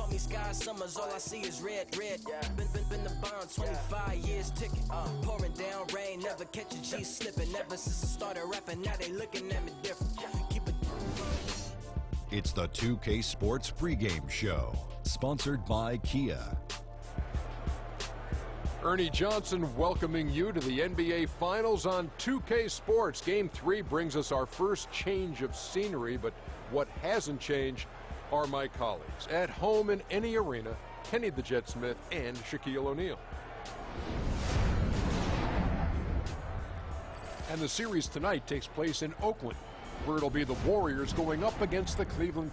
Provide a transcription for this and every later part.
call me Sky Summers, all I see is red. Been the bond, 25 years ticking. Pouring down rain, never catch a G slipping. Ever since I started rapping, now they looking at me different. Keep it. It's the 2K Sports pregame show, sponsored by Kia. Ernie Johnson welcoming you to the NBA Finals on 2K Sports. Game 3 brings us our first change of scenery, but what hasn't changed are my colleagues. At home in any arena, Kenny the Jet Smith and Shaquille O'Neal. And the series tonight takes place in Oakland, where it'll be the Warriors going up against the Cleveland.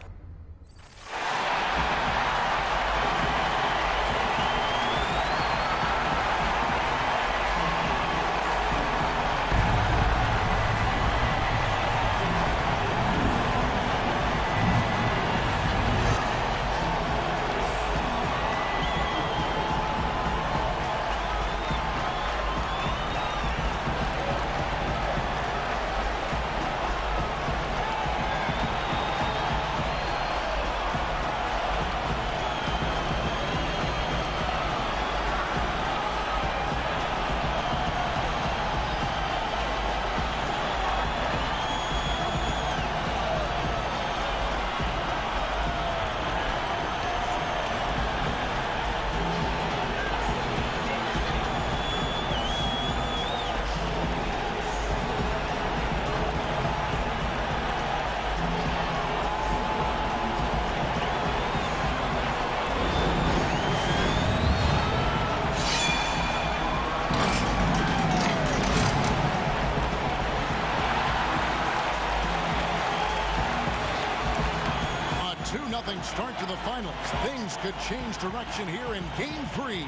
Start to the finals. Things could change direction here in Game 3.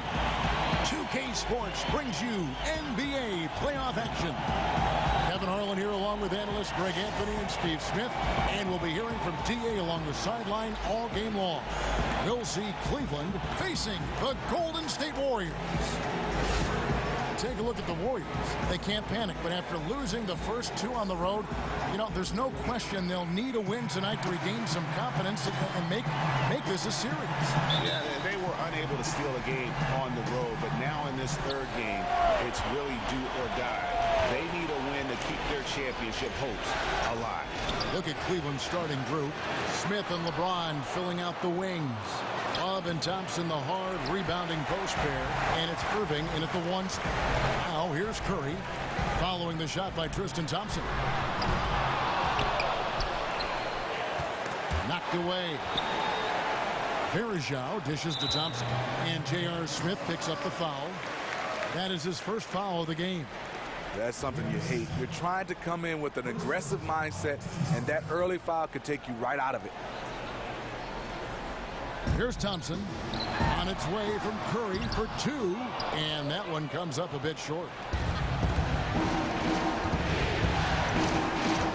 2K Sports brings you NBA playoff action. Kevin Harlan here along with analysts Greg Anthony and Steve Smith. And we'll be hearing from D.A. along the sideline all game long. We'll see Cleveland facing the Golden State Warriors. Take a look at the Warriors. They can't panic, but after losing the first two on the road, there's no question they'll need a win tonight to regain some confidence and make this a series. Yeah, they were unable to steal a game on the road, but now in this third game, it's really do or die. They need a win to keep their championship hopes alive. Look at Cleveland's starting group. Smith and LeBron filling out the wings. Love and Thompson, the hard rebounding post pair, and it's Irving in at the one spot. Now here's Curry following the shot by Tristan Thompson. Knocked away. Verajao dishes to Thompson, and J.R. Smith picks up the foul. That is his first foul of the game. That's something you hate. You're trying to come in with an aggressive mindset, and that early foul could take you right out of it. Here's Thompson on its way from Curry for two, and that one comes up a bit short.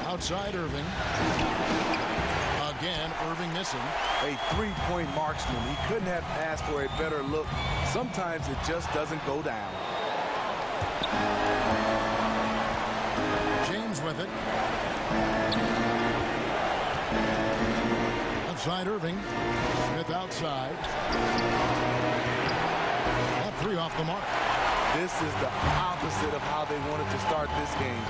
Outside Irving. Again, Irving missing. A three-point marksman. He couldn't have asked for a better look. Sometimes it just doesn't go down. James with it. Outside Irving. Smith outside. That three off the mark. This is the opposite of how they wanted to start this game.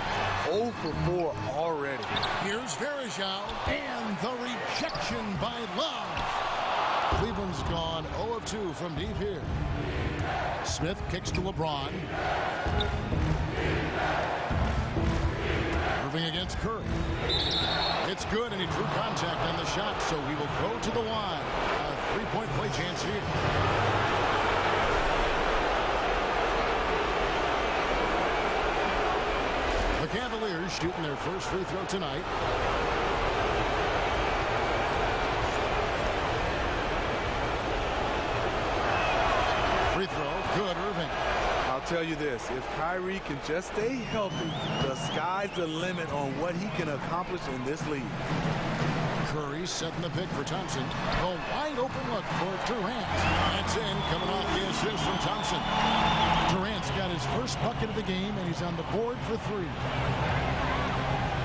0 for 4 already. Here's Verajao, and the rejection by Love. Cleveland's gone 0 of 2 from deep here. Smith kicks to LeBron. Irving against Curry. It's good, and he drew contact on the shot, so he will go to the line. A three-point play chance here. The Cavaliers shooting their first free throw tonight. Free throw, good, Irving. I'll tell you this, if Kyrie can just stay healthy, the sky's the limit on what he can accomplish in this league. Curry setting the pick for Thompson. A wide open look for Durant. That's in, coming off the assist from Thompson. Durant's got his first bucket of the game, and he's on the board for three.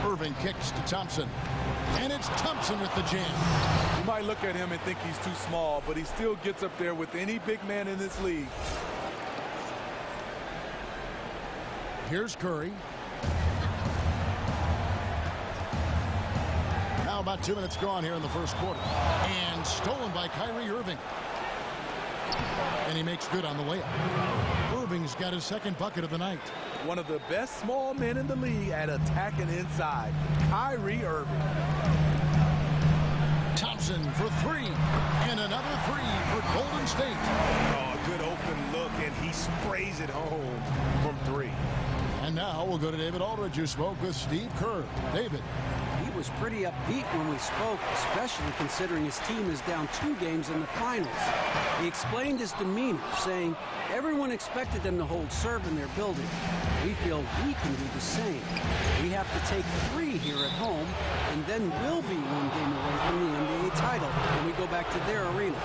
Irving kicks to Thompson. And it's Thompson with the jam. You might look at him and think he's too small, but he still gets up there with any big man in this league. Here's Curry. Now about 2 minutes gone here in the first quarter. And stolen by Kyrie Irving. And he makes good on the layup. Irving's got his second bucket of the night. One of the best small men in the league at attacking inside, Kyrie Irving. Thompson for three. And another three for Golden State. Oh, a good open look, and he sprays it home from three. And now we'll go to David Aldridge, who spoke with Steve Kerr. David. He was pretty upbeat when we spoke, especially considering his team is down 2 games in the finals. He explained his demeanor, saying everyone expected them to hold serve in their building. We feel we can do the same. We have to take 3 here at home, and then we'll be 1 game away from the NBA title when we go back to their arena.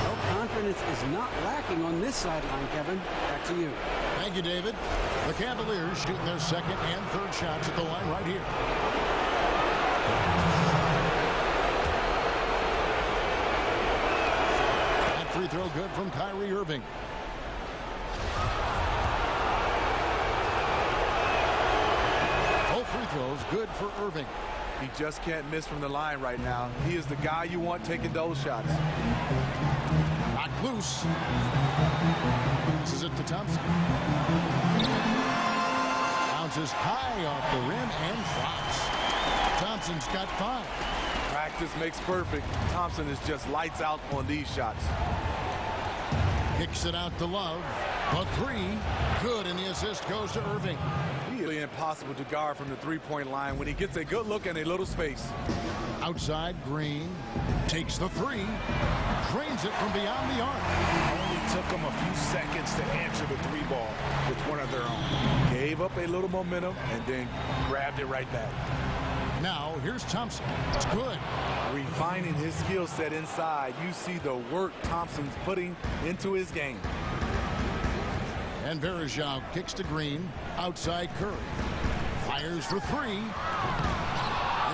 Well, confidence is not lacking on this sideline, Kevin. Back to you. Thank you, David. The Cavaliers shooting their second and third shots at the line right here. That free throw good from Kyrie Irving. Both free throws good for Irving. He just can't miss from the line right now. He is the guy you want taking those shots. Knocked loose. This is it to Thompson. Bounces high off the rim and drops. Thompson's got 5. Practice makes perfect. Thompson is just lights out on these shots. Kicks it out to Love. A 3. Good, and the assist goes to Irving. Really impossible to guard from the three-point line when he gets a good look and a little space. Outside, Green takes the 3. Drains it from beyond the arc. Only took them a few seconds to answer the 3 ball with one of their own. Gave up a little momentum and then grabbed it right back. Now, here's Thompson. It's good. Refining his skill set inside, you see the work Thompson's putting into his game. And Verejao kicks to Green. Outside, Curry. Fires for 3.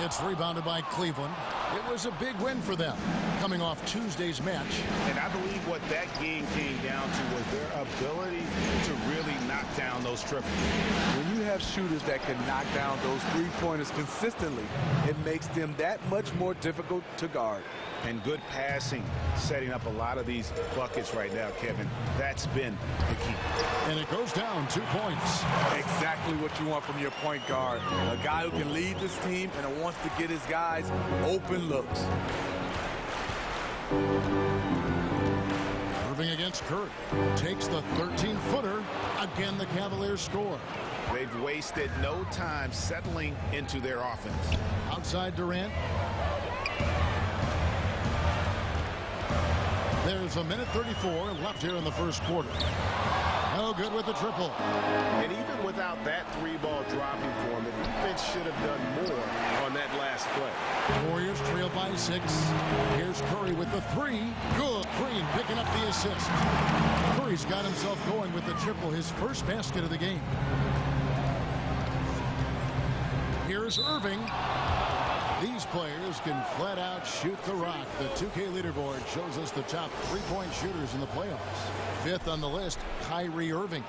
It's rebounded by Cleveland. It was a big win for them, coming off Tuesday's match. And I believe what that game came down to was their ability to really knock down those triples. When you have shooters that can knock down those three-pointers consistently, it makes them that much more difficult to guard. And good passing, setting up a lot of these buckets right now, Kevin. That's been the key. And it goes down 2 points. Exactly what you want from your point guard. A guy who can lead this team and wants to get his guys open looks. Irving against Curry. Takes the 13-footer. Again, the Cavaliers score. They've wasted no time settling into their offense. Outside Durant. There's a minute 34 left here in the first quarter. No good with the triple. And even without that 3-ball dropping for him, the defense should have done more on that last play. Warriors trail by 6. Here's Curry with the 3. Good. Green picking up the assist. Curry's got himself going with the triple, his first basket of the game. Here's Irving. These players can flat out shoot the rock. The 2K leaderboard shows us the top 3-point shooters in the playoffs. 5th on the list, Kyrie Irving.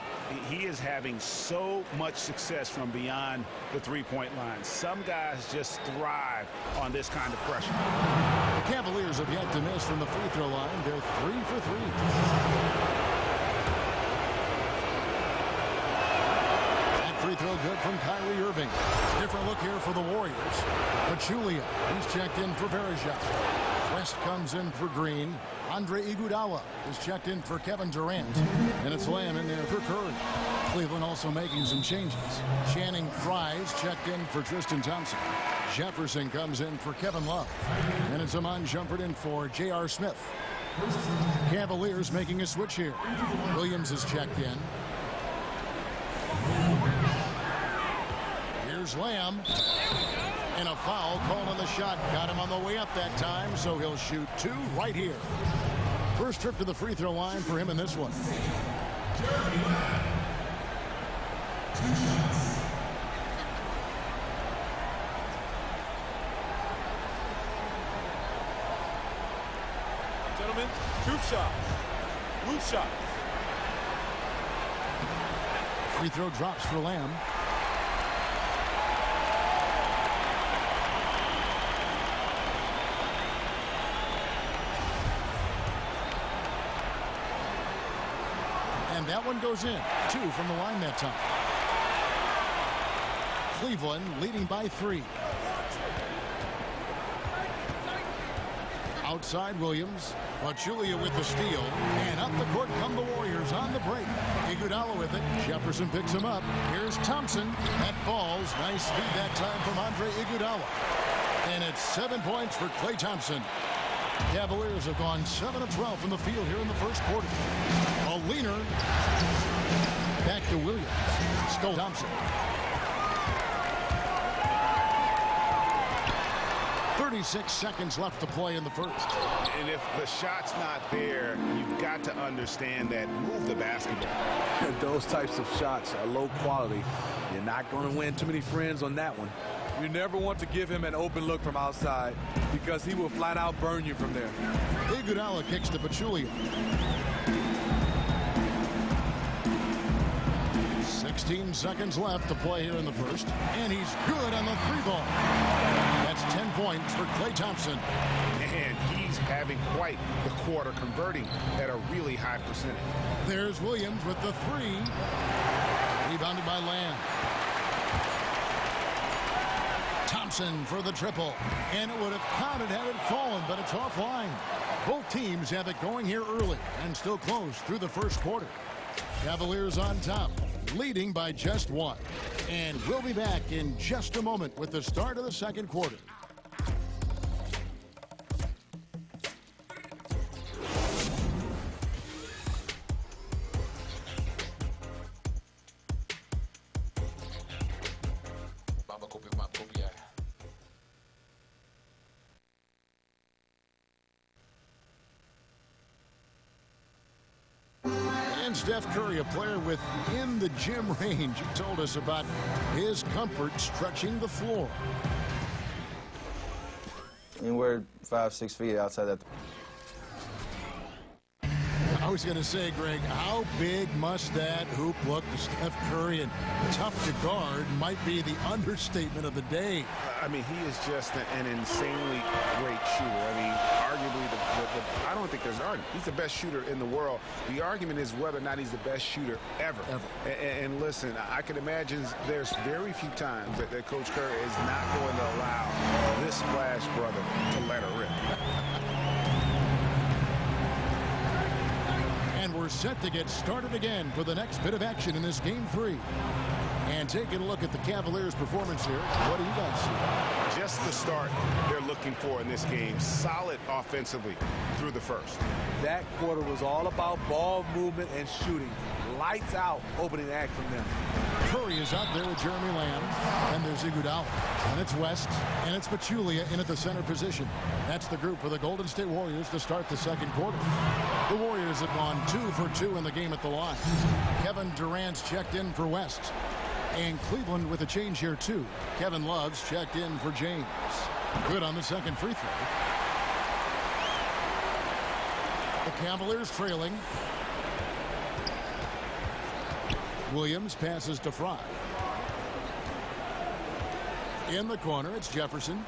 He is having so much success from beyond the 3-point line. Some guys just thrive on this kind of pressure. The Cavaliers have yet to miss from the free throw line. They're 3 for 3. Free throw good from Kyrie Irving. Different look here for the Warriors. Pachulia, he's checked in for Verejao. West comes in for Green. Andre Iguodala is checked in for Kevin Durant. And it's Lamb in there for Curry. Cleveland also making some changes. Channing Frye's checked in for Tristan Thompson. Jefferson comes in for Kevin Love. And it's Amon Shumpert in for J.R. Smith. Cavaliers making a switch here. Williams is checked in. Here's Lamb. And a foul called on the shot. Got him on the way up that time, so he'll shoot 2 right here. First trip to the free throw line for him in this one. Loose shot. Loose shot. Free throw drops for Lamb. And that one goes in. 2 from the line that time. Cleveland leading by 3. Outside Williams. Pachulia with the steal. And up the court come the Warriors on the break. Iguodala with it. Jefferson picks him up. Here's Thompson. That falls. Nice feed that time from Andre Iguodala. And it's 7 points for Klay Thompson. Cavaliers have gone 7 of 12 from the field here in the first quarter. A leaner. Back to Williams. Stole Thompson. 36 seconds left to play in the first. And if the shot's not there, you've got to understand that. Move the basketball. Those types of shots are low quality. You're not going to win too many friends on that one. You never want to give him an open look from outside because he will flat out burn you from there. Iguodala kicks to Pachulia. 16 seconds left to play here in the first. And he's good on the 3-ball. That's 10 points for Klay Thompson. And he's having quite the quarter, converting at a really high percentage. There's Williams with the 3. Rebounded by Lamb. Thompson for the triple. And it would have counted had it fallen, but it's offline. Both teams have it going here early and still close through the first quarter. Cavaliers on top, leading by just 1. And we'll be back in just a moment with the start of the second quarter. Steph Curry, a player within the gym range, he told us about his comfort stretching the floor. And we're 5-6 feet outside that. I was going to say, Greg, how big must that hoop look to Steph Curry? And tough to guard might be the understatement of the day. I mean, he is just an insanely great shooter. I mean, arguably, I don't think there's an argument. He's the best shooter in the world. The argument is whether or not he's the best shooter ever. And listen, I can imagine there's very few times that Coach Curry is not going to allow this splash brother to let her rip. And we're set to get started again for the next bit of action in this game 3. And taking a look at the Cavaliers' performance here, what do you guys see? Just the start they're looking for in this game. Solid offensively through the first. That quarter was all about ball movement and shooting. Lights out opening act from them. Curry is out there with Jeremy Lamb. And there's Iguodala. And it's West. And it's Pachulia in at the center position. That's the group for the Golden State Warriors to start the second quarter. The Warriors have gone 2 for 2 in the game at the line. Kevin Durant's checked in for West. And Cleveland with a change here, too. Kevin Love's checked in for James. Good on the second free throw. The Cavaliers trailing. Williams passes to Fry. In the corner, it's Jefferson.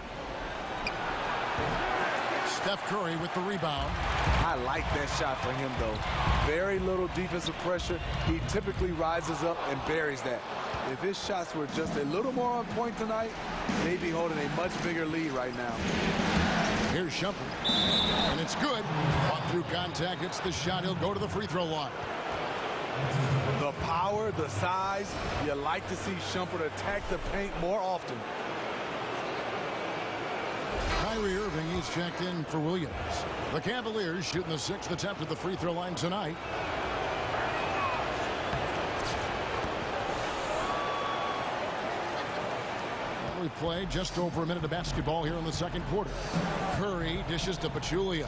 Steph Curry with the rebound. I like that shot for him, though. Very little defensive pressure. He typically rises up and buries that. If his shots were just a little more on point tonight, they'd be holding a much bigger lead right now. Here's Shumpert. And it's good. Caught through contact. It's the shot. He'll go to the free throw line. The power, the size, you like to see Shumpert attack the paint more often. Kyrie Irving is checked in for Williams. The Cavaliers shooting the 6th attempt at the free throw line tonight. We play just over a minute of basketball here in the second quarter. Curry dishes to Pachulia.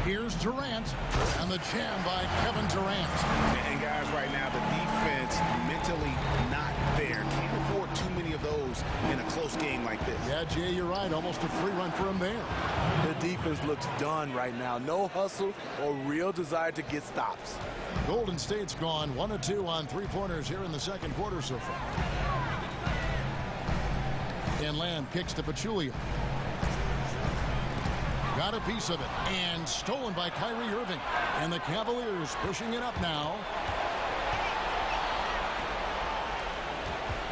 Here's Durant, and the jam by Kevin Durant. And guys, right now, the defense mentally not there. Can't afford too many of those in a close close game like this. Yeah, Jay, you're right. Almost a free run for him there. The defense looks done right now. No hustle or real desire to get stops. Golden State's gone 1 of 2 on three-pointers here in the second quarter so far. And Lamb kicks to Pachulia. Got a piece of it and stolen by Kyrie Irving. And the Cavaliers pushing it up now.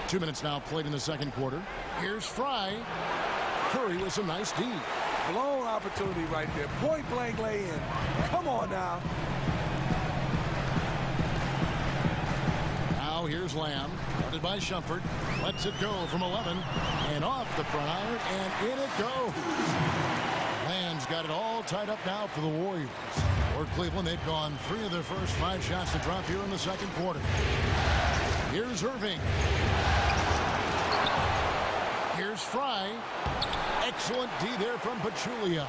2 minutes now played in the second quarter. Here's Fry. Curry with some nice D. Blown opportunity right there. Point blank lay in. Come on now. Now here's Lamb. Guarded by Shumpert. Lets it go from 11. And off the front iron. And in it goes. Lamb's got it all tied up now for the Warriors. For Cleveland, they've gone 3 of their first 5 shots to drop here in the second quarter. Here's Irving. Here's Fry. Excellent D there from Pachulia.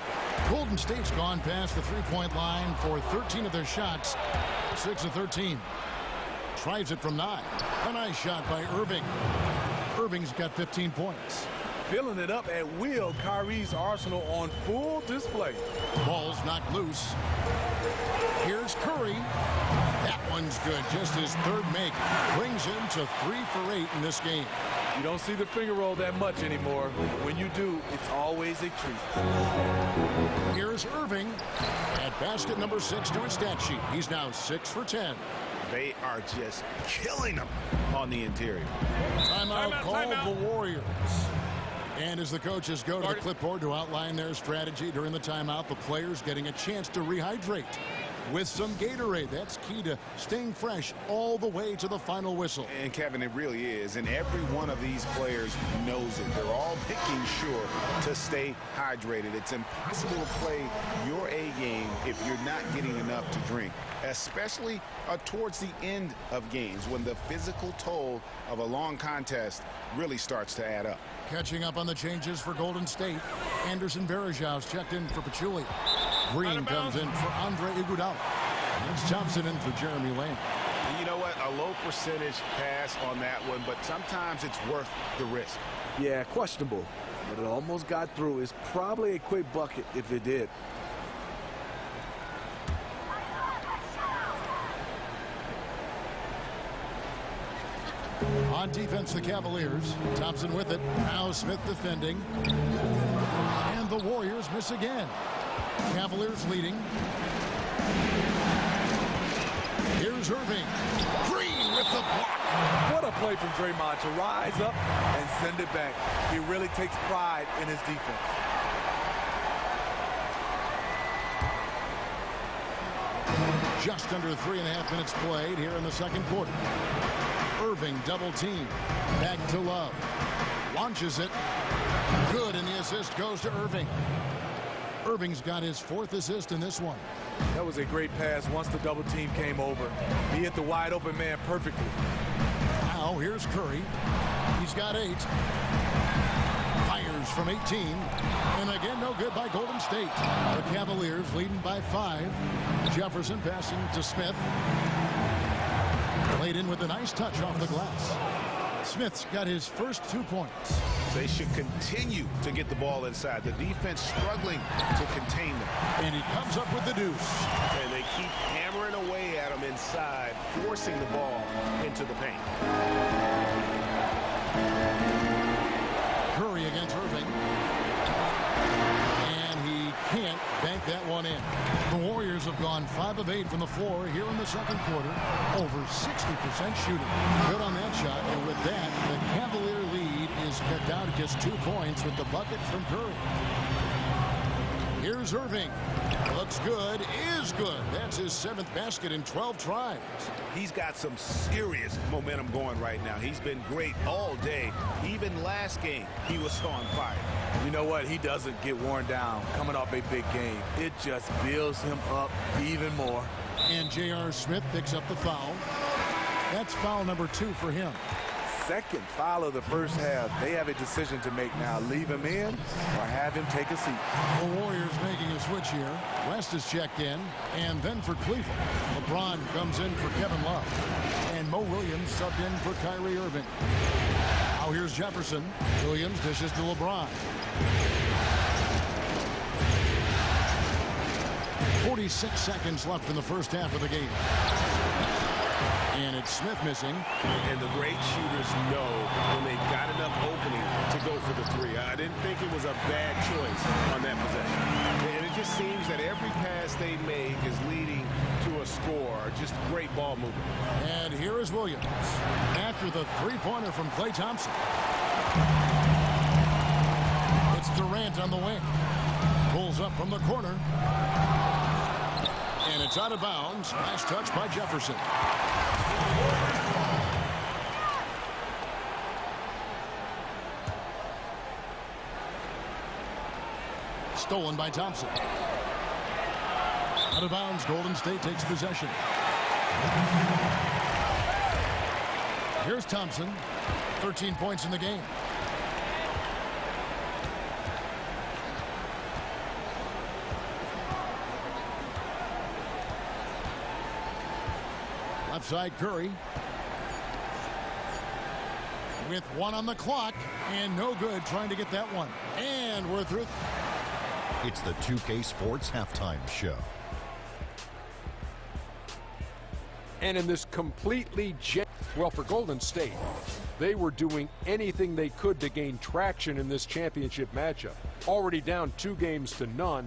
Golden State's gone past the three-point line for 13 of their shots. 6 of 13. Tries it from 9. A nice shot by Irving. Irving's got 15 points. Filling it up at will. Kyrie's arsenal on full display. Ball's knocked loose. Here's Curry. That one's good. Just his third make. Brings him to 3 for 8 in this game. You don't see the finger roll that much anymore. When you do, it's always a treat. Here's Irving at basket number 6 to his stat sheet. He's now 6 for 10. They are just killing them on the interior. Timeout called the Warriors. And as the coaches go to the clipboard to outline their strategy during the timeout, the players getting a chance to rehydrate with some Gatorade. That's key to staying fresh all the way to the final whistle. And Kevin, it really is. And every one of these players knows it. They're all making sure to stay hydrated. It's impossible to play your A game if you're not getting enough to drink, especially towards the end of games when the physical toll of a long contest really starts to add up. Catching up on the changes for Golden State. Anderson Varejau's checked in for Pachulia. Green comes in for Andre Iguodala. It's Thompson in for Jeremy Lamb. And you know what? A low percentage pass on that one, but sometimes it's worth the risk. Yeah, questionable. But it almost got through. It's probably a quick bucket if it did. On defense, the Cavaliers. Thompson with it. Now Smith defending. And the Warriors miss again. Cavaliers leading. Here's Irving. Green with the block. What a play from Draymond to rise up and send it back. He really takes pride in his defense. Just under 3.5 minutes played here in the second quarter. Irving double team. Back to Love. Launches it. Good, and the assist goes to Irving. Irving's got his 4th assist in this one. That was a great pass once the double team came over. He hit the wide open man perfectly. Now here's Curry. He's got 8. Fires from 18. And again, no good by Golden State. The Cavaliers leading by 5. Jefferson passing to Smith. Played in with a nice touch off the glass. Smith's got his first 2 points. They should continue to get the ball inside. The defense struggling to contain them. And he comes up with the deuce. And they keep hammering away at him inside, forcing the ball into the paint. Curry against Irving. And he can't bank that one in. The Warriors have gone 5 of 8 from the floor here in the second quarter. Over 60% shooting. Good on that shot. And with that, the Cavalier lead is cut down to just 2 points with the bucket from Curry. Here's Irving. Looks good. Is good. That's his 7th basket in 12 tries. He's got some serious momentum going right now. He's been great all day. Even last game, he was on fire. You know what? He doesn't get worn down coming off a big game. It just builds him up even more. And J.R. Smith picks up the foul. That's foul number 2 for him. Second foul of the first half. They have a decision to make now. Leave him in or have him take a seat. The Warriors making a switch here. West is checked in. And then for Cleveland, LeBron comes in for Kevin Love. And Mo Williams subbed in for Kyrie Irving. Now here's Jefferson. Williams dishes to LeBron. 46 seconds left in the first half of the game. And it's Smith missing. And the great shooters know when they've got enough opening to go for the three. I didn't think it was a bad choice on that possession. And it just seems that every pass they make is leading to a score. Just great ball movement. And here is Williams after the three-pointer from Klay Thompson. It's Durant on the wing. Pulls up from the corner. And it's out of bounds. Last touch by Jefferson. Stolen by Thompson. Out of bounds. Golden State takes possession. Here's Thompson. 13 points in the game. Left side Curry. With one on the clock. And no good trying to get that one. And we're through. It's the 2K Sports Halftime Show. And in this completely well, for Golden State, they were doing anything they could to gain traction in this championship matchup. Already down 2-0,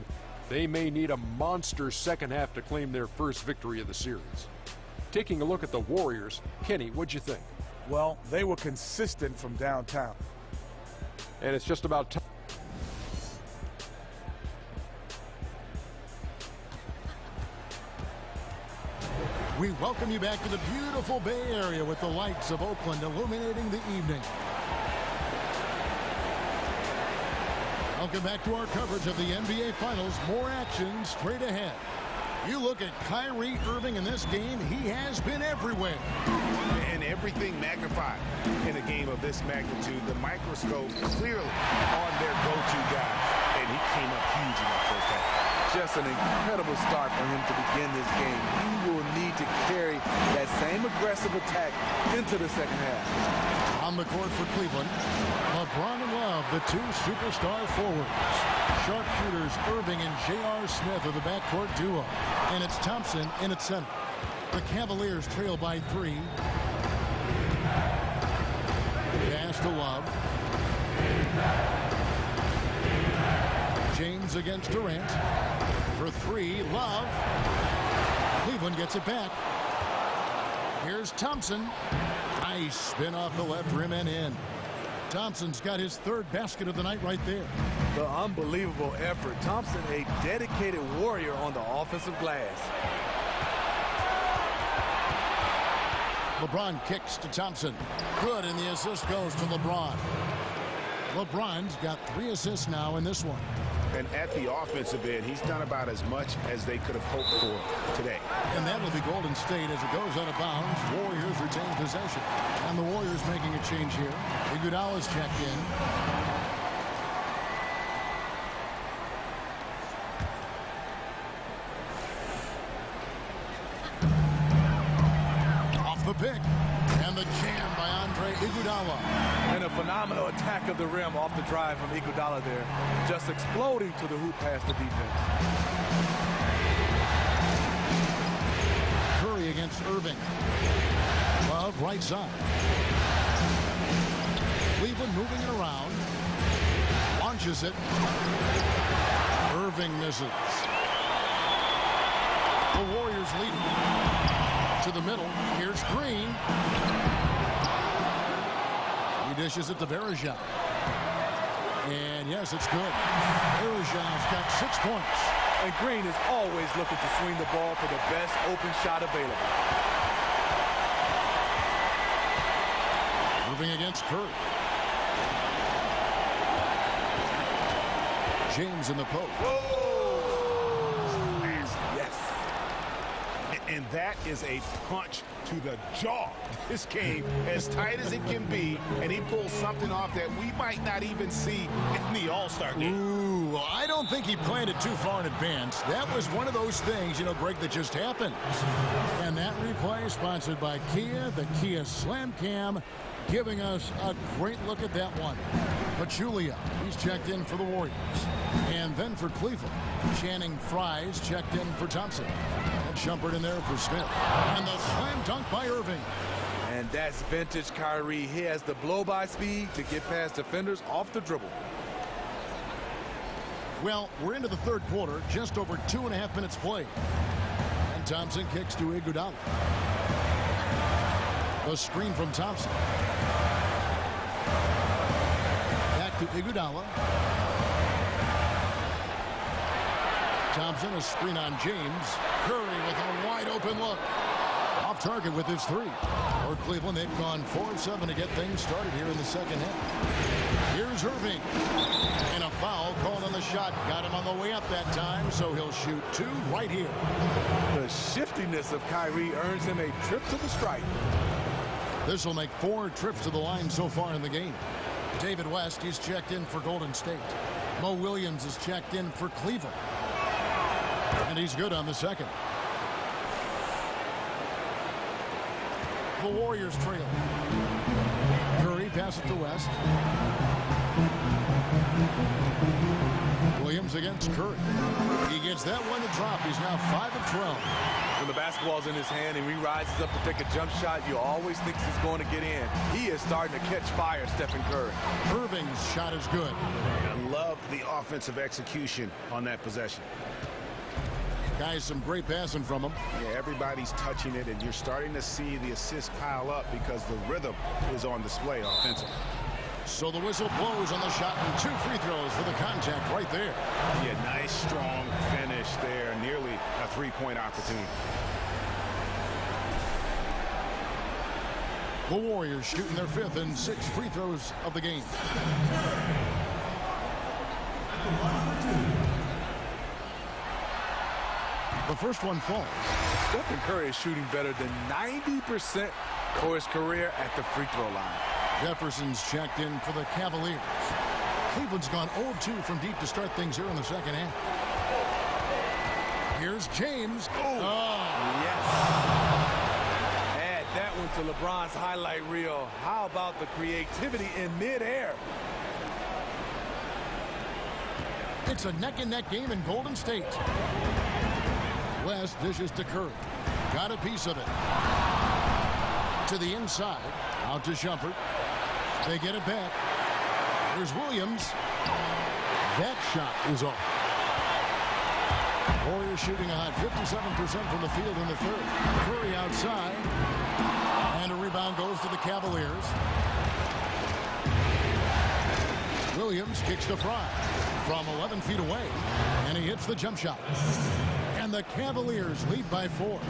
they may need a monster second half to claim their first victory of the series. Taking a look at the Warriors, Kenny, what'd you think? Well, they were consistent from downtown. And it's just about time. We welcome you back to the beautiful Bay Area with the lights of Oakland illuminating the evening. Welcome back to our coverage of the NBA Finals. More action straight ahead. You look at Kyrie Irving in this game, he has been everywhere. And everything magnified in a game of this magnitude. The microscope clearly on their go-to guy. And he came up huge in that first half. Just an incredible start for him to begin this game. He will need to carry that same aggressive attack into the second half. On the court for Cleveland, LeBron and Love, the two superstar forwards. Sharpshooters Irving and J.R. Smith are the backcourt duo. And it's Thompson in at center. The Cavaliers trail by 3. Pass to Love. James against Durant. For 3, Love. Cleveland gets it back. Here's Thompson. Nice spin off the left rim and in. Thompson's got his third basket of the night right there. The unbelievable effort. Thompson, a dedicated warrior on the offensive glass. LeBron kicks to Thompson. Good, and the assist goes to LeBron. LeBron's got 3 assists now in this one. And at the offensive end, he's done about as much as they could have hoped for today. And that'll be Golden State as it goes out of bounds. Warriors retain possession. And the Warriors making a change here. Iguodala's checked in. Off the pick. And the jam by Iguodala. And a phenomenal attack of the rim off the drive from Iguodala there. Just exploding to the hoop past the defense. Curry against Irving. Love right side. Cleveland moving it around. Launches it. Irving misses. The Warriors leading. To the middle. Here's Green. He dishes it to Varejao. And yes, it's good. Varejão's got 6 points. And Green is always looking to swing the ball for the best open shot available. Moving against Curry. James in the post. Yes. And that is a punch to the jaw. This game, as tight as it can be, and he pulls something off that we might not even see in the All-Star game. Ooh, I don't think he planned it too far in advance. That was one of those things, Greg, that just happened. And that replay sponsored by Kia, the Kia Slam Cam, giving us a great look at that one. Pachulia, he's checked in for the Warriors. And then for Cleveland, Channing Fries checked in for Thompson. And Shumpert in there for Smith. And the slam dunk by Irving. And that's vintage Kyrie. He has the blow-by speed to get past defenders off the dribble. Well, we're into the third quarter, just over 2.5 minutes played. And Thompson kicks to Iguodala. The screen from Thompson. Back to Iguodala. Thompson, a screen on James. Curry with a wide open look. Off target with his three. For Cleveland, they've gone 4 of 7 to get things started here in the second half. Here's Irving. And a foul called on the shot. Got him on the way up that time, so he'll shoot 2 right here. The shiftiness of Kyrie earns him a trip to the stripe. This will make 4 trips to the line so far in the game. David West, he's checked in for Golden State. Mo Williams is checked in for Cleveland. And he's good on the second. The Warriors trail. Curry passes to West. Williams against Curry. He gets that one to drop. He's now 5 of 12. When the basketball's in his hand and he rises up to take a jump shot, you always think he's going to get in. He is starting to catch fire, Stephen Curry. Irving's shot is good. I love the offensive execution on that possession. Guys, some great passing from him. Yeah, everybody's touching it, and you're starting to see the assists pile up because the rhythm is on display offensively. So the whistle blows on the shot, and 2 free throws for the contact right there. Yeah, nice, strong finish there. Nearly a 3-point opportunity. The Warriors shooting their 5th and 6 free throws of the game. The first one falls. Stephen Curry is shooting better than 90% for his career at the free throw line. Jefferson's checked in for the Cavaliers. Cleveland's gone 0-2 from deep to start things here in the second half. Here's James. Yes. Add that one to LeBron's highlight reel. How about the creativity in midair? It's a neck-and-neck game in Golden State. West dishes to Curry. Got a piece of it. To the inside. Out to Shumpert. They get it back. Here's Williams. That shot is off. Warriors shooting a hot 57% from the field in the third. Curry outside. And a rebound goes to the Cavaliers. Williams kicks to Fry from 11 feet away. And he hits the jump shot. And the Cavaliers lead by 4.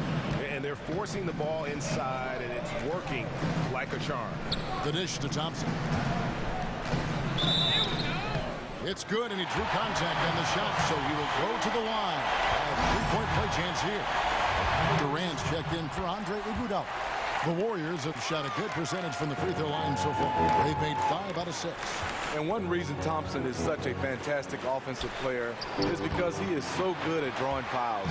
And they're forcing the ball inside, and it's working like a charm. The dish to Thompson. It's good, and he drew contact on the shot, so he will go to the line. A 3-point play chance here. Durant's checked in for Andre Iguodala. The Warriors have shot a good percentage from the free throw line so far. They've made 5 out of 6. And one reason Thompson is such a fantastic offensive player is because he is so good at drawing fouls.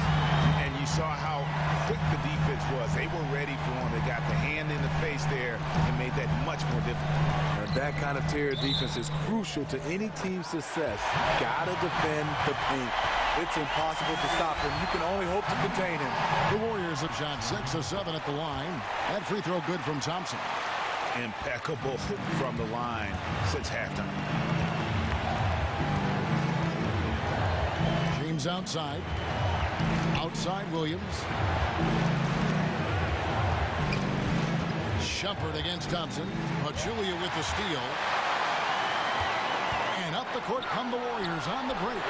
And you saw how quick the defense was. They were ready for him. They got the hand in the face there and made that much more difficult. And that kind of terror defense is crucial to any team's success. Gotta defend the paint. It's impossible to stop him. You can only hope to contain him. The Warriors have shot 6 of 7 at the line. That free throw good from Thompson. Impeccable from the line since halftime. James outside. Outside Williams. Shumpert against Thompson. Pachulia with the steal. And up the court come the Warriors on the break.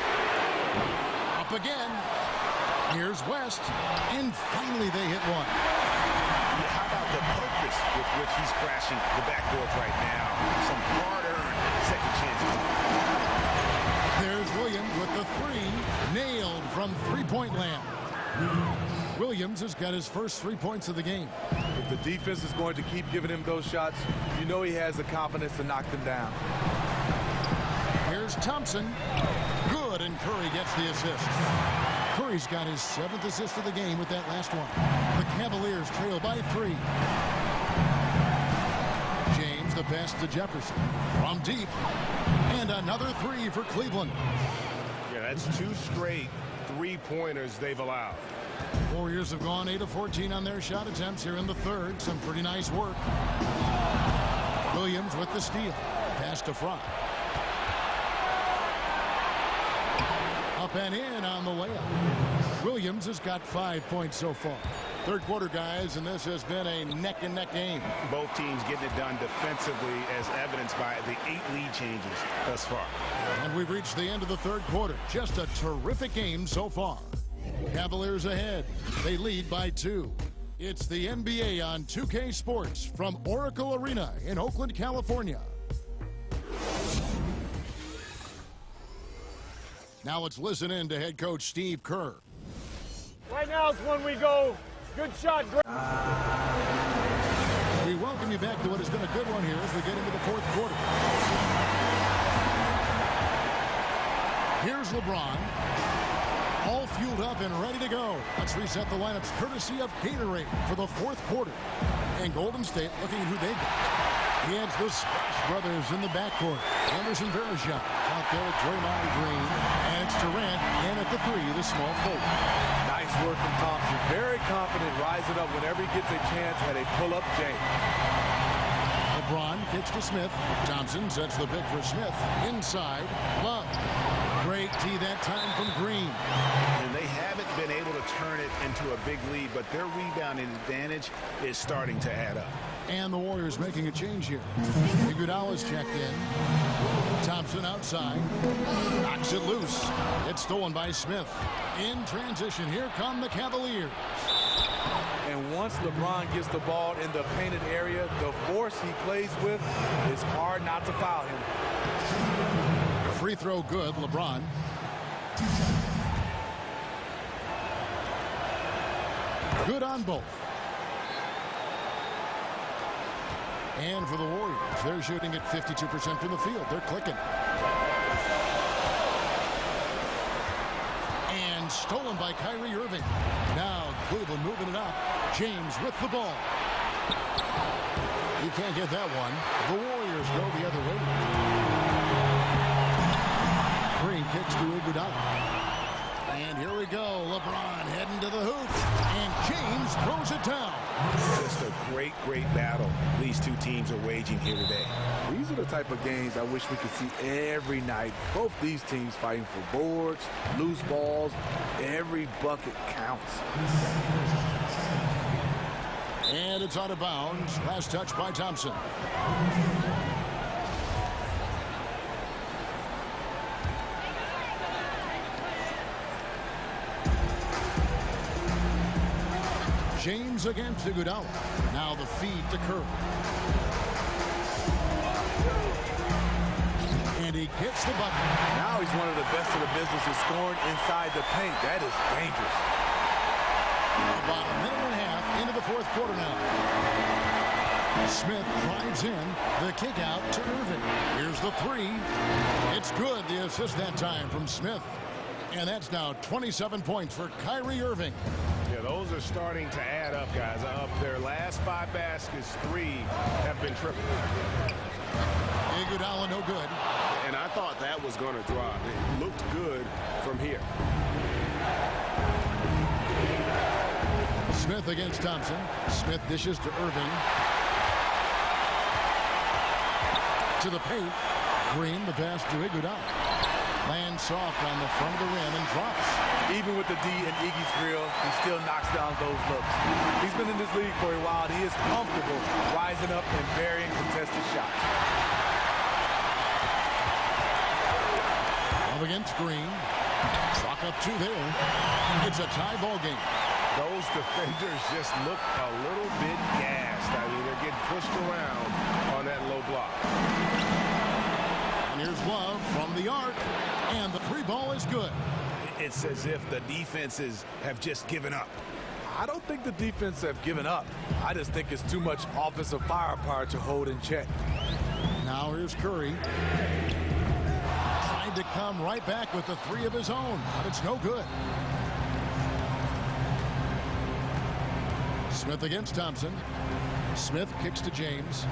Up again. Here's West. And finally they hit one. How about the purpose with which he's crashing the backboard right now? Some hard-earned second chance. There's Williams with the 3. Nailed from 3-point land. Williams has got his first 3 points of the game. If the defense is going to keep giving him those shots, you know he has the confidence to knock them down. Here's Thompson. Good, and Curry gets the assist. Curry's got his 7th assist of the game with that last one. The Cavaliers trail by 3. James, the pass to Jefferson. From deep. And another 3 for Cleveland. Yeah, that's 2 straight 3-pointers they've allowed. Warriors have gone 8 of 14 on their shot attempts here in the third. Some pretty nice work. Williams with the steal. Pass to Fry. Up and in on the layup. Williams has got 5 points so far. Third quarter, guys, and this has been a neck-and-neck game. Both teams getting it done defensively, as evidenced by the 8 lead changes thus far. And we've reached the end of the third quarter. Just a terrific game so far. Cavaliers ahead. They lead by 2. It's the NBA on 2K Sports from Oracle Arena in Oakland, California. Now let's listen in to head coach Steve Kerr. Right now is when we go. Good shot. We welcome you back to what has been a good one here as we get into the fourth quarter. Here's LeBron. All fueled up and ready to go. Let's reset the lineups courtesy of Gatorade for the fourth quarter. And Golden State looking at who they got. He has the Splash Brothers in the backcourt. Anderson Varejao out there with Draymond Green. And it's Durant in at the 3, the small forward. Nice work from Thompson. Very confident, rising up whenever he gets a chance at a pull-up J. LeBron kicks to Smith. Thompson sets the pick for Smith. Inside, Love. Great tee that time from Green. And they haven't been able to turn it into a big lead, but their rebounding advantage is starting to add up. And the Warriors making a change here. Iguodala's checked in. Thompson outside. Knocks it loose. It's stolen by Smith. In transition, here come the Cavaliers. And once LeBron gets the ball in the painted area, the force he plays with, it's hard not to foul him. Free throw good, LeBron. Good on both. And for the Warriors, they're shooting at 52% from the field. They're clicking. And stolen by Kyrie Irving. Now Cleveland moving it up. James with the ball. He can't get that one. The Warriors go the other way. Green kicks to Iguodala. And here we go. LeBron heading to the hoop. And James throws it down. Just a great, great battle these two teams are waging here today. These are the type of games I wish we could see every night. Both these teams fighting for boards, loose balls. Every bucket counts. And it's out of bounds. Last touch by Thompson. James against Iguodala. Now the feed to Curry. And he gets the bucket. Now he's one of the best of the business in scoring inside the paint. That is dangerous. About a minute and a half into the fourth quarter now. Smith drives in. The kick out to Irving. Here's the 3. It's good. The assist that time from Smith. And that's now 27 points for Kyrie Irving. Yeah, those are starting to add up, guys. Up their last 5 baskets, 3 have been triple. Iguodala no good. And I thought that was going to drop. It looked good from here. Smith against Thompson. Smith dishes to Irving. To the paint. Green, the pass to Iguodala. Lands soft on the front of the rim and drops. Even with the D and Iggy's grill, he still knocks down those looks. He's been in this league for a while, and he is comfortable rising up and burying contested shots. Up against Green. Clock up 2 there. It's a tie ball game. Those defenders just look a little bit gassed. I mean, they're getting pushed around on that low block. And here's Love from the arc. And the 3 ball is good. It's as if the defenses have just given up. I don't think the defense have given up. I just think it's too much offensive firepower to hold in check. Now here's Curry. Trying to come right back with the three of his own, but it's no good. Smith against Thompson. Smith kicks to James.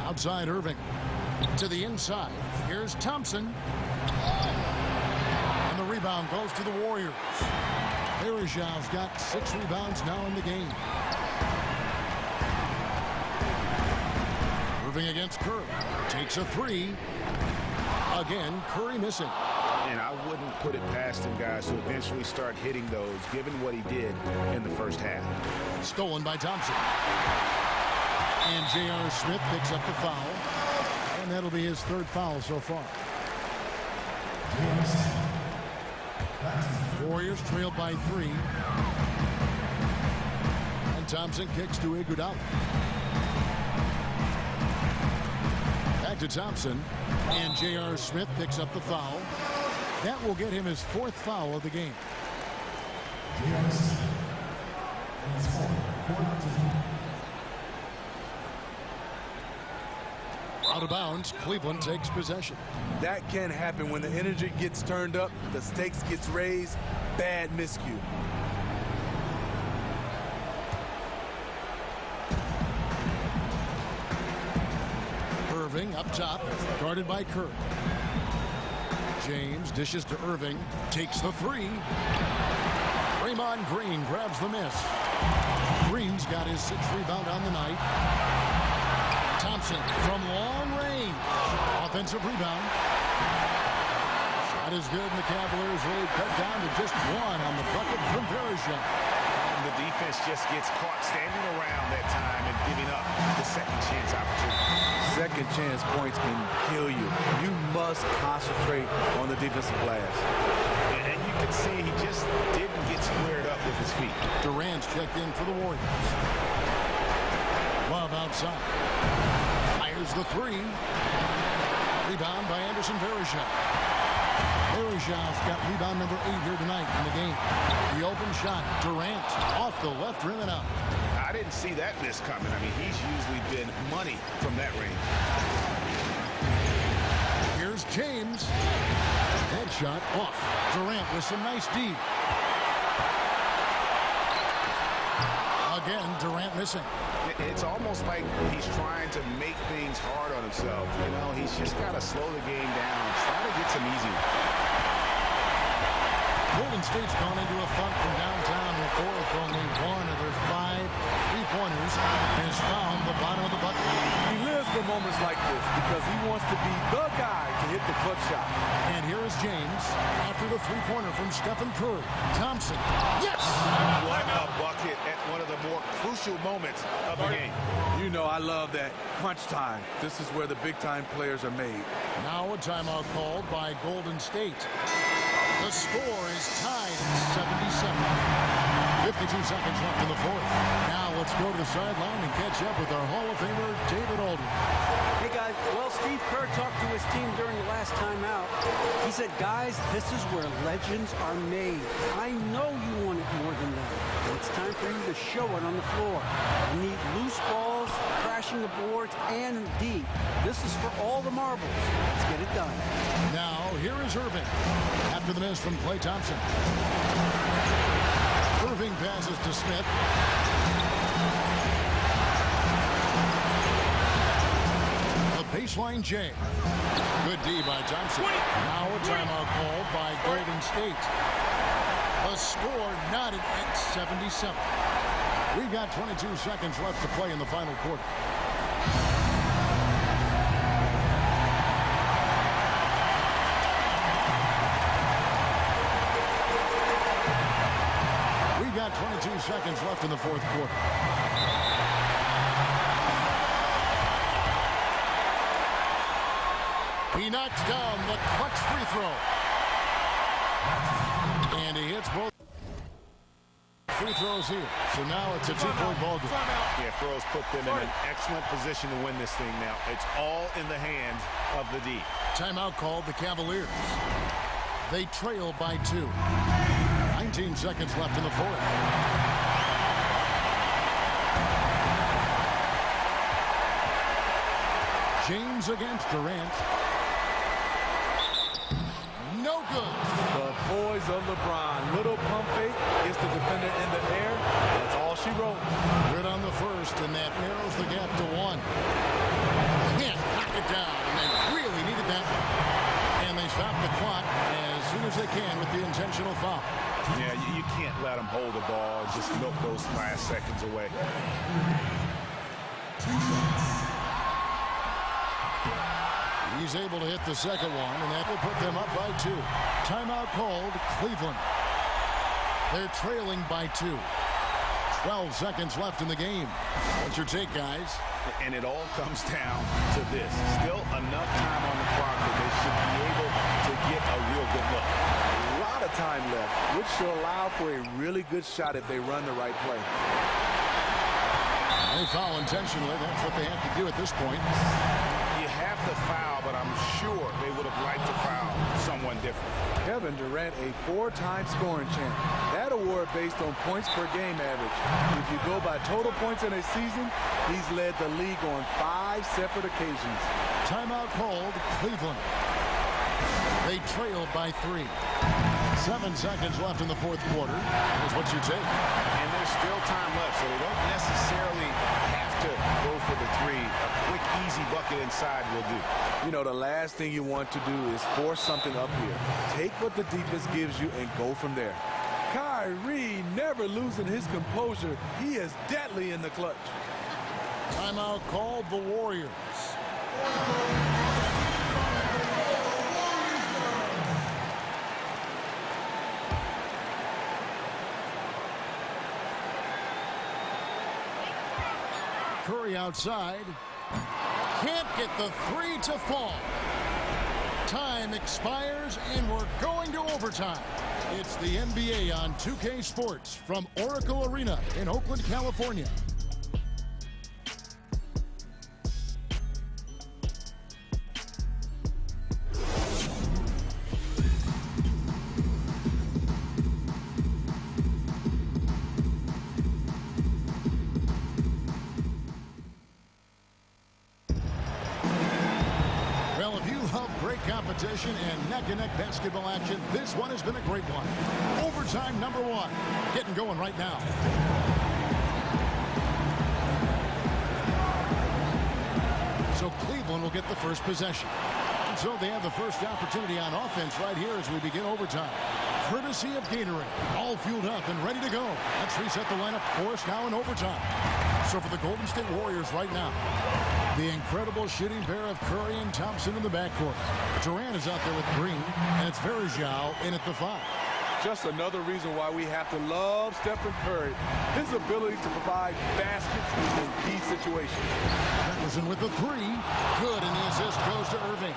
Outside Irving. To the inside. Here's Thompson. And the rebound goes to the Warriors. Varejão's got 6 rebounds now in the game. Irving against Curry. Takes a 3. Again, Curry missing. And I wouldn't put it past him, guys, to eventually start hitting those, given what he did in the first half. Stolen by Thompson. And J.R. Smith picks up the foul. And that'll be his 3rd foul so far. Warriors trailed by 3. And Thompson kicks to Iguodala. Back to Thompson. And J.R. Smith picks up the foul. That will get him his 4th foul of the game. Out of bounds, Cleveland takes possession. That can happen when the energy gets turned up, the stakes gets raised. Bad miscue. Irving up top, guarded by Curry. James dishes to Irving, takes the 3. Draymond Green grabs the miss. Green's got his 6th rebound on the night. Thompson from long range. Offensive rebound. Shot is good, and the Cavaliers lead cut down to just 1 on the bucket from Varejão. And the defense just gets caught standing around that time and giving up the second chance opportunity. Second chance points can kill you. You must concentrate on the defensive glass. And you can see he just didn't get squared up with his feet. Durant's checked in for the Warriors. Love outside. Fires the 3. Rebound by Anderson Varejão. Varejão's got rebound number 8 here tonight in the game. The open shot, Durant off the left rim and out. I didn't see that miss coming. I mean, he's usually been money from that range. Here's James. Headshot off. Durant with some nice D. Again, Durant missing. It's almost like he's trying to make things hard on himself. You know, he's just got to slow the game down, try to get some easy ones. Golden State's gone into a funk from downtown in the 4th. Only 1 of their 5 3-pointers has found the bottom of the bucket. He lives for moments like this because he wants to be the guy to hit the clutch shot. And here is James after the 3-pointer from Stephen Curry. Thompson. Yes! What a bucket at one of the more crucial moments of the game. You know I love that. Crunch time. This is where the big-time players are made. Now a timeout called by Golden State. The score is tied at 77. 52 seconds left in the 4th. Now let's go to the sideline and catch up with our Hall of Famer, David Aldridge. Hey, guys. Well, Steve Kerr talked to his team during the last timeout. He said, guys, this is where legends are made. I know you want it more than that. It's time for you to show it on the floor. I need loose balls, crashing the boards, and D. This is for all the marbles. Let's get it done. Now, here is Irving. After the miss from Klay Thompson. Irving passes to Smith. The baseline J. Good D by Thompson. Now a timeout called by Golden State. The score knotted at 77. We've got 22 seconds left to play in the final quarter. We've got 22 seconds left in the 4th quarter. He knocks down the clutch free throw. And he hits both free throws here. So now it's a 2-point ball game. Yeah, throws put them in an excellent position to win this thing now. It's all in the hands of the D. Timeout called the Cavaliers. They trail by 2. 19 seconds left in the fourth. James against Durant. No good. The boys of LeBron. Little pump fake. Gets the defender in the air. That's all she wrote. Good on the first, and that narrows the gap to 1. Can't knock it down, and they really needed that. And they stop the clock as soon as they can with the intentional foul. Yeah, you can't let them hold the ball and just milk those last seconds away. He's able to hit the second one, and that will put them up by 2. Timeout called, Cleveland. They're trailing by 2. 12 seconds left in the game. What's your take, guys? And it all comes down to this. Still enough time on the clock that they should be able to get a real good look. A lot of time left, which should allow for a really good shot if they run the right play. They foul intentionally. That's what they have to do at this point. You have to foul, but I'm sure they would have liked to foul someone different. Kevin Durant, a 4-time scoring champ. That award based on points per game average. If you go by total points in a season, he's led the league on 5 separate occasions. Timeout called, Cleveland. They trailed by 3. 7 seconds left in the fourth quarter. Here's what you take. And there's still time left, so they don't necessarily have to go for the 3. A quick, easy bucket inside will do. You know, the last thing you want to do is force something up here. Take what the defense gives you and go from there. Kyrie never losing his composure. He is deadly in the clutch. Timeout called, the Warriors. Curry outside. Can't get the 3 to fall. Time expires, and we're going to overtime. It's the NBA on 2K Sports from Oracle Arena in Oakland, California. Competition and neck-to-neck basketball action. This one has been a great one. Overtime number 1. Getting going right now. So Cleveland will get the first possession. And so they have the first opportunity on offense right here as we begin overtime. Courtesy of Gatorade. All fueled up and ready to go. Let's reset the lineup for us now in overtime. So for the Golden State Warriors right now, the incredible shooting pair of Curry and Thompson in the backcourt. Durant is out there with Green, and it's Verjao in at the 5. Just another reason why we have to love Stephen Curry. His ability to provide baskets in key situations. Jefferson with the 3. Good, and the assist goes to Irving.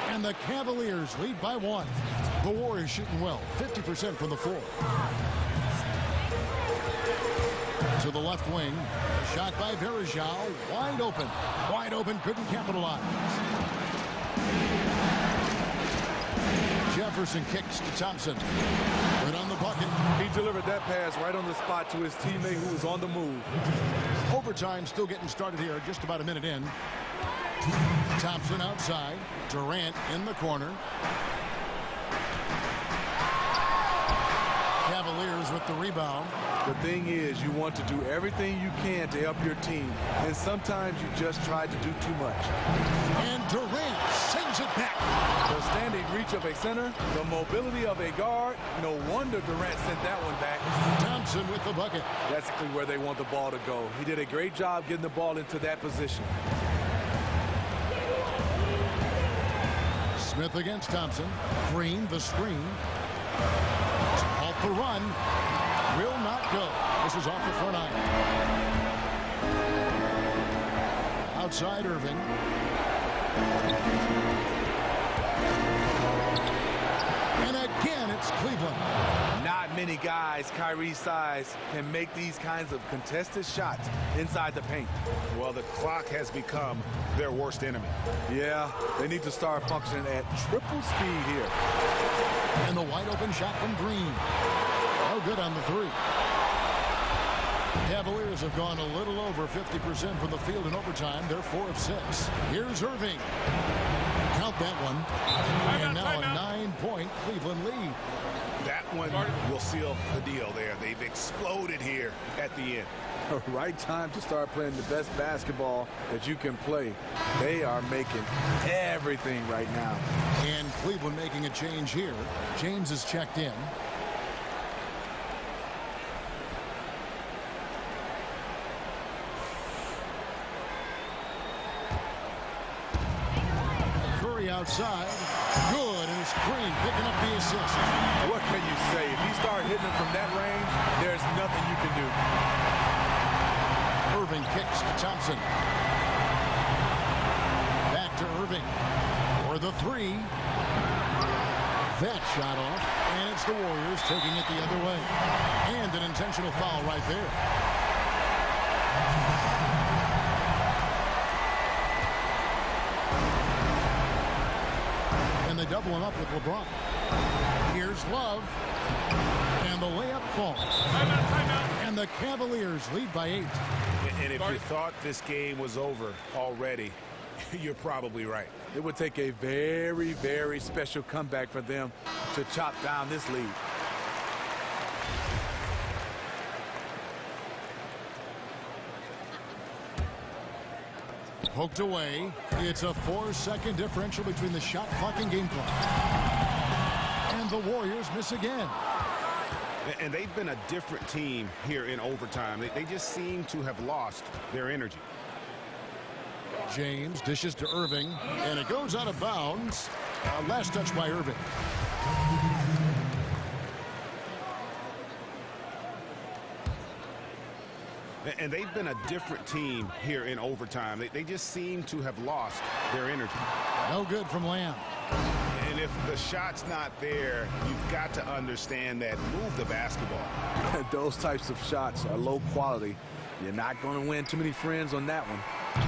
And the Cavaliers lead by 1. The Warriors shooting well, 50% from the floor. To the left wing, a shot by Verjao, wide open. Wide open, couldn't capitalize. Jefferson kicks to Thompson. Good on the bucket. He delivered that pass right on the spot to his teammate who was on the move. Overtime still getting started here, just about a minute in. Thompson outside, Durant in the corner. Cavaliers with the rebound. The thing is, you want to do everything you can to help your team, and sometimes you just try to do too much. And Durant sends it back. The standing reach of a center, the mobility of a guard. No wonder Durant sent that one back. Thompson with the bucket. That's where they want the ball to go. He did a great job getting the ball into that position. Smith against Thompson. Green, the screen. To halt the run. Will not go. This is off the front iron. Outside Irving. And again, it's Cleveland. Not many guys Kyrie's size can make these kinds of contested shots inside the paint. Well, the clock has become their worst enemy. Yeah, they need to start functioning at triple speed here. And the wide open shot from Green. good on the three. Cavaliers have gone a little over 50% from the field in overtime. They're 4 of 6. Here's Irving. Count that one. And now a 9-point Cleveland lead. That one will seal the deal there. They've exploded here at the end. Right time to start playing the best basketball that you can play. They are making everything right now. And Cleveland making a change here. James is checked in. Curry outside. Good, and it's Green picking up the assist. What can you say? If you start hitting them from that range, there's nothing you can do. Irving kicks to Thompson. Back to Irving for the three. That shot off, and it's the Warriors taking it the other way. And an intentional foul right there. And they double him up with LeBron. Here's Love. And the layup falls. And the Cavaliers lead by 8. And if you thought this game was over already, you're probably right. It would take a very, very special comeback for them to chop down this lead. Poked away. It's a 4-second differential between the shot clock and game clock. And the Warriors miss again. And they've been a different team here in overtime. They just seem to have lost their energy. James dishes to Irving, and it goes out of bounds. Last touch by Irving. And they've been a different team here in overtime. They just seem to have lost their energy. No good from Lamb. And if the shot's not there, you've got to understand that. Move the basketball. Those types of shots are low quality. You're not going to win too many friends on that one.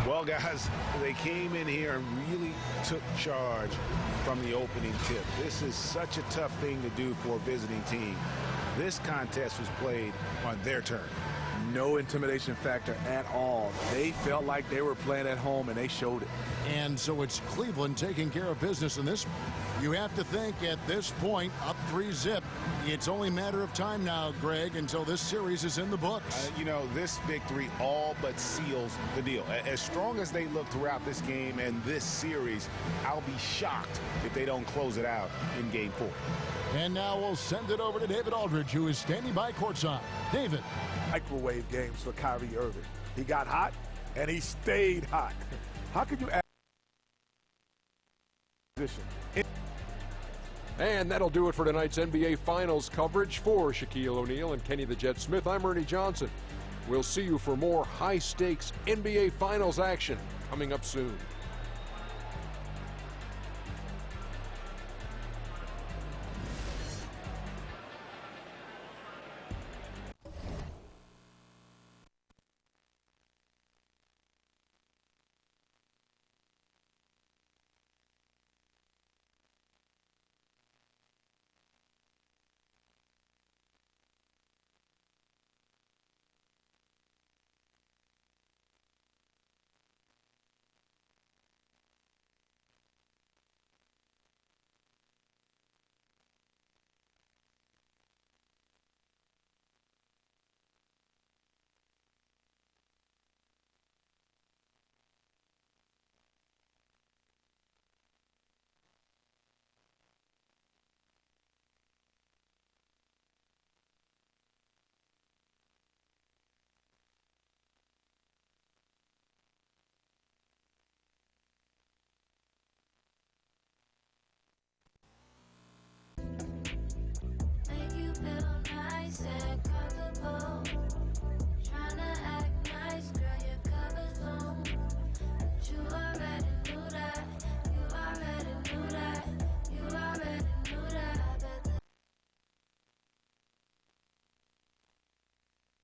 Well, guys, they came in here and really took charge from the opening tip. This is such a tough thing to do for a visiting team. This contest was played on their turn. No intimidation factor at all. They felt like they were playing at home, and they showed it. And so it's Cleveland taking care of business in this one. You have to think at this point, up 3-zip, it's only a matter of time now, Greg, until this series is in the books. You know, this victory all but seals the deal. As strong as they look throughout this game and this series, I'll be shocked if they don't close it out in Game 4. And now we'll send it over to David Aldridge, who is standing by courtside. David. Microwave games for Kyrie Irving. He got hot, and he stayed hot. How could you add position? And that'll do it for tonight's NBA Finals coverage. For Shaquille O'Neal and Kenny the Jet Smith, I'm Ernie Johnson. We'll see you for more high-stakes NBA Finals action coming up soon. Make you feel nice and comfortable.